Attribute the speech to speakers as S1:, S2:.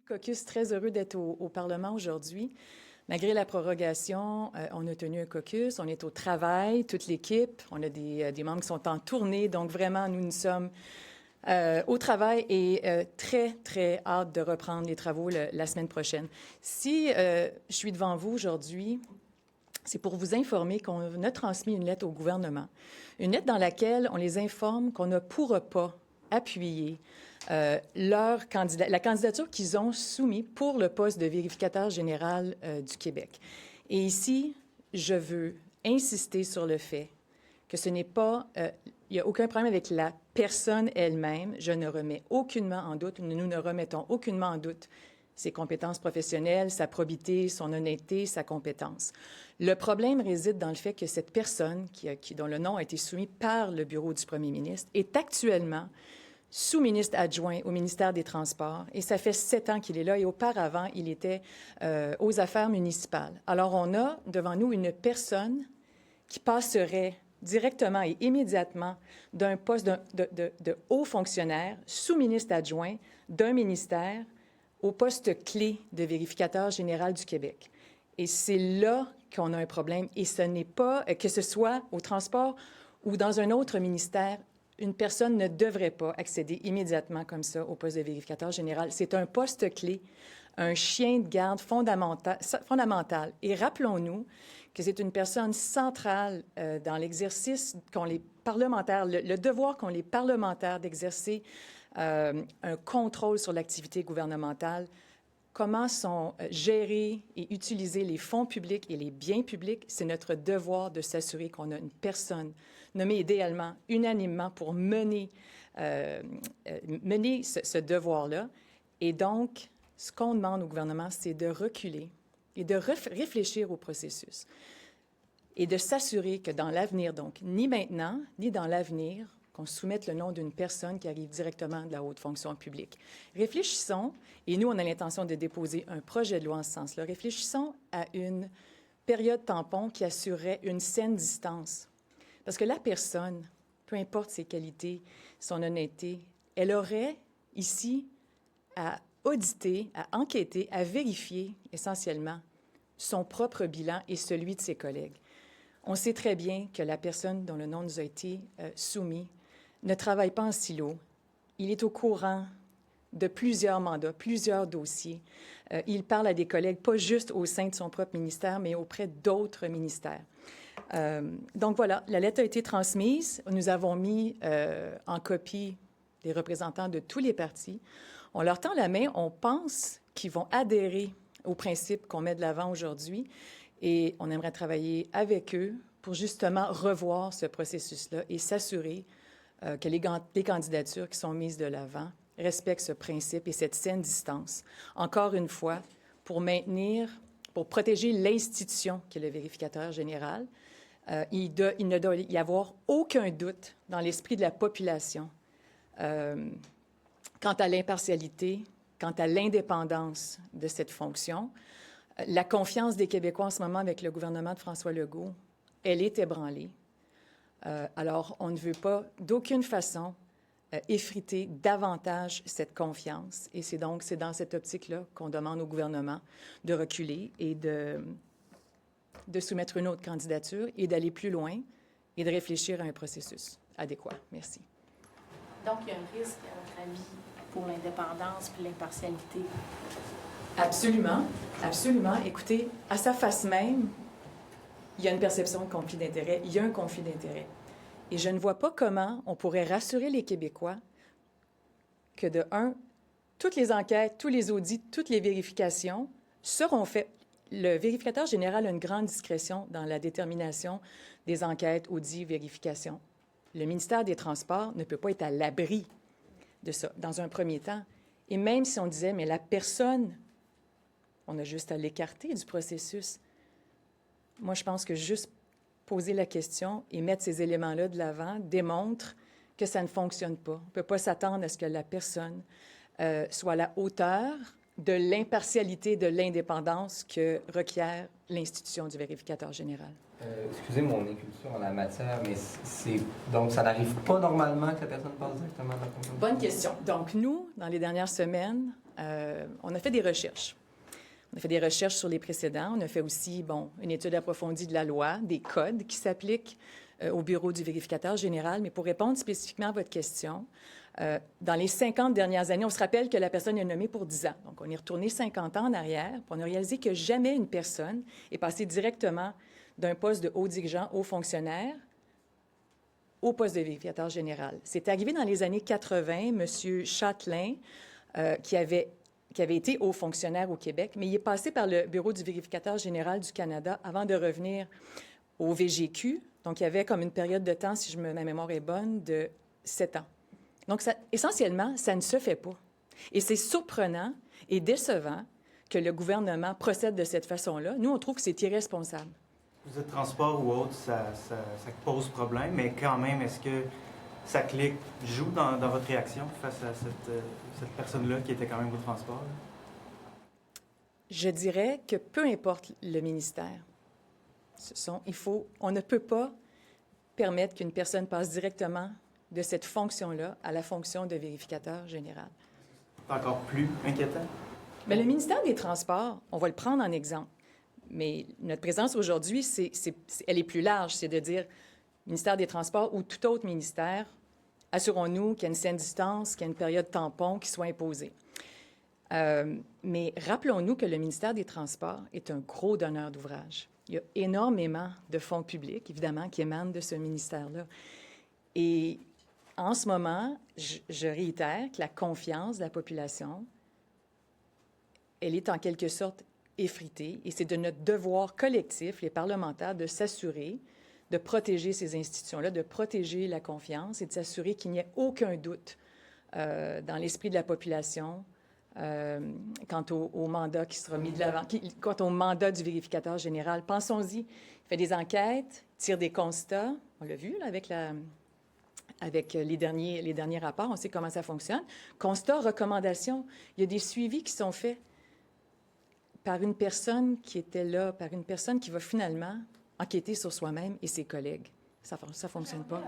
S1: Caucus, très heureux d'être au Parlement aujourd'hui. Malgré la prorogation, on a tenu un caucus, on est au travail, toute l'équipe, on a des membres qui sont en tournée, donc vraiment, nous sommes au travail et très, très hâte de reprendre les travaux la semaine prochaine. Si je suis devant vous aujourd'hui, c'est pour vous informer qu'on a transmis une lettre au gouvernement, une lettre dans laquelle on les informe qu'on ne pourra pas appuyer la candidature qu'ils ont soumise pour le poste de vérificateur général du Québec. Et ici, je veux insister sur le fait que ce n'est pas... il n'y a aucun problème avec la personne elle-même. Je ne remets aucunement en doute, nous ne remettons aucunement en doute ses compétences professionnelles, sa probité, son honnêteté, sa compétence. Le problème réside dans le fait que cette personne, dont le nom a été soumis par le bureau du premier ministre, est actuellement sous-ministre adjoint au ministère des Transports, et ça fait 7 ans qu'il est là, et auparavant, il était aux affaires municipales. Alors, on a devant nous une personne qui passerait directement et immédiatement d'un poste de haut fonctionnaire, sous-ministre adjoint d'un ministère, au poste clé de vérificateur général du Québec. Et c'est là qu'on a un problème. Et ce n'est pas, que ce soit au transport ou dans un autre ministère, une personne ne devrait pas accéder immédiatement comme ça au poste de vérificateur général. C'est un poste clé, un chien de garde fondamental. Et rappelons-nous que c'est une personne centrale dans l'exercice qu'ont les parlementaires, le devoir qu'ont les parlementaires d'exercer un contrôle sur l'activité gouvernementale. Comment sont gérés et utilisés les fonds publics et les biens publics? C'est notre devoir de s'assurer qu'on a une personne nommée idéalement, unanimement, pour mener ce devoir-là. Et donc, ce qu'on demande au gouvernement, c'est de reculer et de réfléchir au processus et de s'assurer que dans l'avenir, donc, ni maintenant, ni dans l'avenir, qu'on soumette le nom d'une personne qui arrive directement de la haute fonction publique. Réfléchissons, et nous, on a l'intention de déposer un projet de loi en ce sens-là, réfléchissons à une période tampon qui assurerait une saine distance. Parce que la personne, peu importe ses qualités, son honnêteté, elle aurait ici à auditer, à enquêter, à vérifier essentiellement son propre bilan et celui de ses collègues. On sait très bien que la personne dont le nom nous a été soumis ne travaille pas en silo. Il est au courant de plusieurs mandats, plusieurs dossiers. Il parle à des collègues, pas juste au sein de son propre ministère, mais auprès d'autres ministères. Donc voilà, la lettre a été transmise. Nous avons mis en copie des représentants de tous les partis. On leur tend la main. On pense qu'ils vont adhérer aux principes qu'on met de l'avant aujourd'hui. Et on aimerait travailler avec eux pour justement revoir ce processus-là et s'assurer que les candidatures qui sont mises de l'avant respectent ce principe et cette saine distance. Encore une fois, pour protéger l'institution qui est le vérificateur général, il ne doit y avoir aucun doute dans l'esprit de la population quant à l'impartialité, quant à l'indépendance de cette fonction. La confiance des Québécois en ce moment avec le gouvernement de François Legault, elle est ébranlée. Alors, on ne veut pas d'aucune façon effriter davantage cette confiance. Et c'est dans cette optique-là qu'on demande au gouvernement de reculer et de soumettre une autre candidature et d'aller plus loin et de réfléchir à un processus adéquat. Merci.
S2: Donc, il y a un risque, à votre avis, pour l'indépendance et l'impartialité?
S1: Absolument, absolument. Écoutez, à sa face même, il y a une perception de conflit d'intérêts, il y a un conflit d'intérêts. Et je ne vois pas comment on pourrait rassurer les Québécois que, de un, toutes les enquêtes, tous les audits, toutes les vérifications seront faites. Le vérificateur général a une grande discrétion dans la détermination des enquêtes, audits, vérifications. Le ministère des Transports ne peut pas être à l'abri de ça, dans un premier temps. Et même si on disait, mais la personne, on a juste à l'écarter du processus. Moi, je pense que juste poser la question et mettre ces éléments-là de l'avant démontre que ça ne fonctionne pas. On ne peut pas s'attendre à ce que la personne soit à la hauteur de l'impartialité, de l'indépendance que requiert l'institution du vérificateur général.
S3: Excusez mon inculture en la matière, mais donc ça n'arrive pas normalement que la personne passe directement dans la fonction?
S1: Bonne question. Donc nous, dans les dernières semaines, on a fait des recherches. On a fait des recherches sur les précédents. On a fait aussi, une étude approfondie de la loi, des codes qui s'appliquent au bureau du vérificateur général. Mais pour répondre spécifiquement à votre question, dans les 50 dernières années, on se rappelle que la personne est nommée pour 10 ans. Donc, on est retourné 50 ans en arrière, puis on a réalisé que jamais une personne est passée directement d'un poste de haut dirigeant, haut fonctionnaire, au poste de vérificateur général. C'est arrivé dans les années 80, M. Châtelain, qui avait été haut fonctionnaire au Québec, mais il est passé par le bureau du vérificateur général du Canada avant de revenir au VGQ. Donc, il y avait comme une période de temps, si ma mémoire est bonne, de 7 ans. Donc, essentiellement, ça ne se fait pas. Et c'est surprenant et décevant que le gouvernement procède de cette façon-là. Nous, on trouve que c'est irresponsable.
S4: Vous êtes transport ou autre, ça pose problème, mais quand même, est-ce que ça joue dans votre réaction face à cette personne-là qui était quand même au transport? Là?
S1: Je dirais que peu importe le ministère, on ne peut pas permettre qu'une personne passe directement de cette fonction-là à la fonction de vérificateur général.
S4: C'est encore plus inquiétant?
S1: Bien, le ministère des Transports, on va le prendre en exemple, mais notre présence aujourd'hui, elle est plus large, c'est de dire ministère des Transports ou tout autre ministère, assurons-nous qu'il y a une saine distance, qu'il y a une période tampon qui soit imposée. Mais rappelons-nous que le ministère des Transports est un gros donneur d'ouvrage. Il y a énormément de fonds publics, évidemment, qui émanent de ce ministère-là. Et en ce moment, je réitère que la confiance de la population, elle est en quelque sorte effritée. Et c'est de notre devoir collectif, les parlementaires, de s'assurer de protéger ces institutions-là, de protéger la confiance et de s'assurer qu'il n'y ait aucun doute dans l'esprit de la population quant au mandat qui sera mis de l'avant, quant au mandat du vérificateur général. Pensons-y, il fait des enquêtes, tire des constats, on l'a vu là, avec les derniers rapports, on sait comment ça fonctionne. Constats, recommandations, il y a des suivis qui sont faits par une personne qui était là, par une personne qui va finalement enquêter sur soi-même et ses collègues. Ça ne fonctionne pas.